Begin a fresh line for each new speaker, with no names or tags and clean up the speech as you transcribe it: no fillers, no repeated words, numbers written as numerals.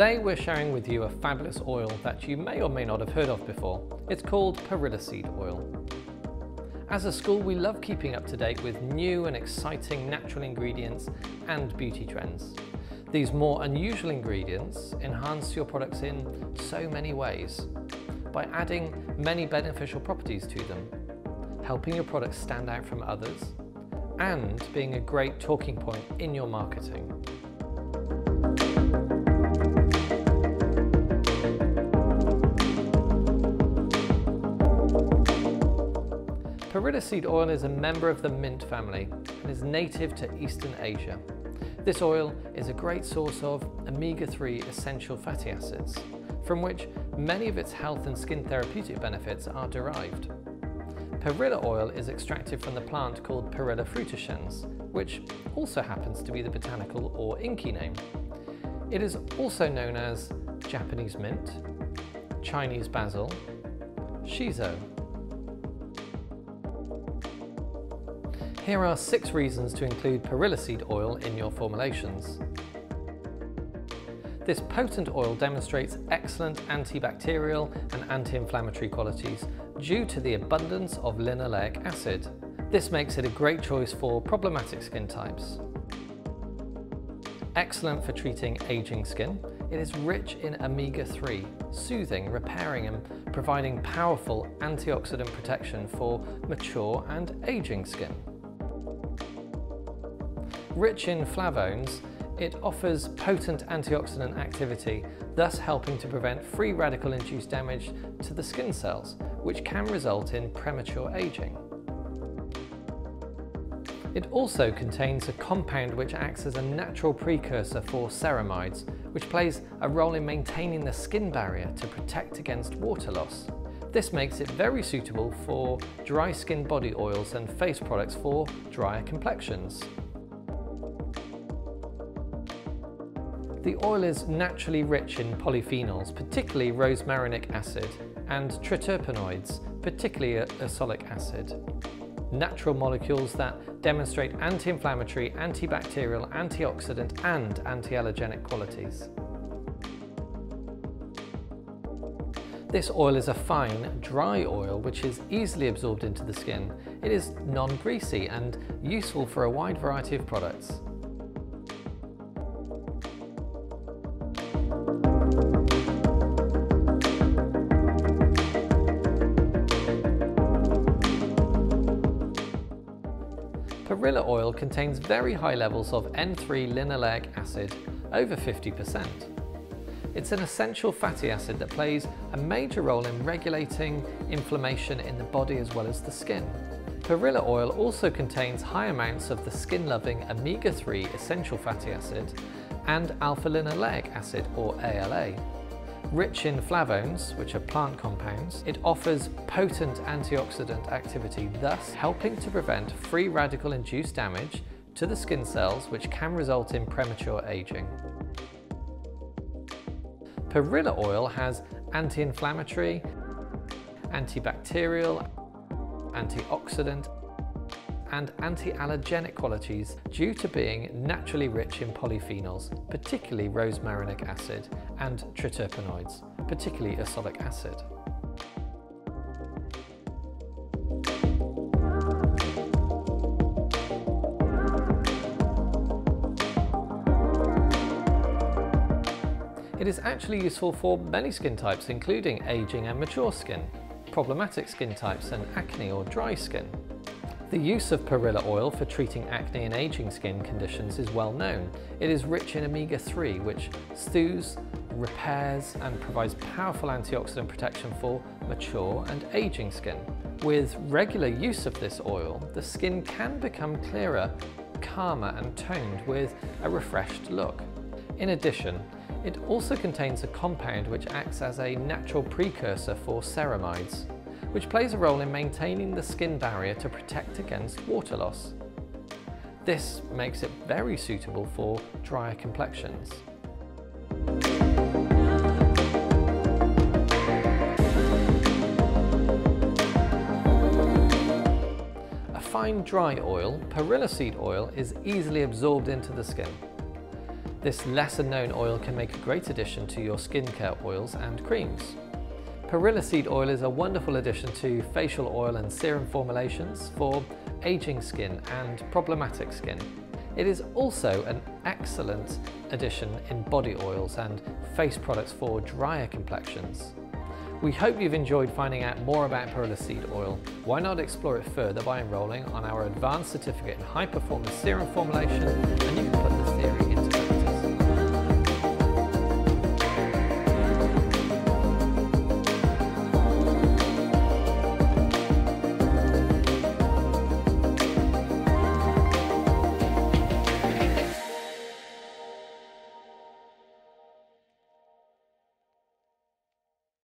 Today we're sharing with you a fabulous oil that you may or may not have heard of before. It's called Perilla seed oil. As a school, we love keeping up to date with new and exciting natural ingredients and beauty trends. These more unusual ingredients enhance your products in so many ways by adding many beneficial properties to them, helping your products stand out from others, and being a great talking point in your marketing. Perilla seed oil is a member of the mint family and is native to Eastern Asia. This oil is a great source of omega-3 essential fatty acids, from which many of its health and skin therapeutic benefits are derived. Perilla oil is extracted from the plant called Perilla frutescens, which also happens to be the botanical or inky name. It is also known as Japanese mint, Chinese basil, Shiso. Here are 6 reasons to include Perilla seed oil in your formulations. This potent oil demonstrates excellent antibacterial and anti-inflammatory qualities due to the abundance of linoleic acid. This makes it a great choice for problematic skin types. Excellent for treating aging skin, it is rich in omega-3, soothing, repairing and providing powerful antioxidant protection for mature and aging skin. Rich in flavones, it offers potent antioxidant activity, thus helping to prevent free radical-induced damage to the skin cells, which can result in premature aging. It also contains a compound which acts as a natural precursor for ceramides, which plays a role in maintaining the skin barrier to protect against water loss. This makes it very suitable for dry skin body oils and face products for drier complexions. The oil is naturally rich in polyphenols, particularly rosmarinic acid, and triterpenoids, particularly azelaic acid. Natural molecules that demonstrate anti-inflammatory, antibacterial, antioxidant and anti-allergenic qualities. This oil is a fine, dry oil which is easily absorbed into the skin. It is non-greasy and useful for a wide variety of products. Perilla oil contains very high levels of N3-linoleic acid, over 50%. It's an essential fatty acid that plays a major role in regulating inflammation in the body as well as the skin. Perilla oil also contains high amounts of the skin-loving omega-3 essential fatty acid and alpha-linoleic acid, or ALA. Rich in flavones, which are plant compounds, it offers potent antioxidant activity, thus helping to prevent free radical-induced damage to the skin cells, which can result in premature aging. Perilla oil has anti-inflammatory, antibacterial, antioxidant, and anti-allergenic qualities due to being naturally rich in polyphenols, particularly rosmarinic acid, and triterpenoids, particularly azelaic acid. It is actually useful for many skin types, including aging and mature skin, problematic skin types, and acne or dry skin. The use of Perilla oil for treating acne and aging skin conditions is well known. It is rich in omega-3, which soothes, repairs, and provides powerful antioxidant protection for mature and aging skin. With regular use of this oil, the skin can become clearer, calmer, and toned with a refreshed look. In addition, it also contains a compound which acts as a natural precursor for ceramides, which plays a role in maintaining the skin barrier to protect against water loss. This makes it very suitable for drier complexions. fine dry oil, Perilla seed oil is easily absorbed into the skin. This lesser known oil can make a great addition to your skincare oils and creams. Perilla seed oil is a wonderful addition to facial oil and serum formulations for aging skin and problematic skin. It is also an excellent addition in body oils and face products for drier complexions. We hope you've enjoyed finding out more about Perilla seed oil. Why not explore it further by enrolling on our advanced certificate in high performance serum formulation, and you can put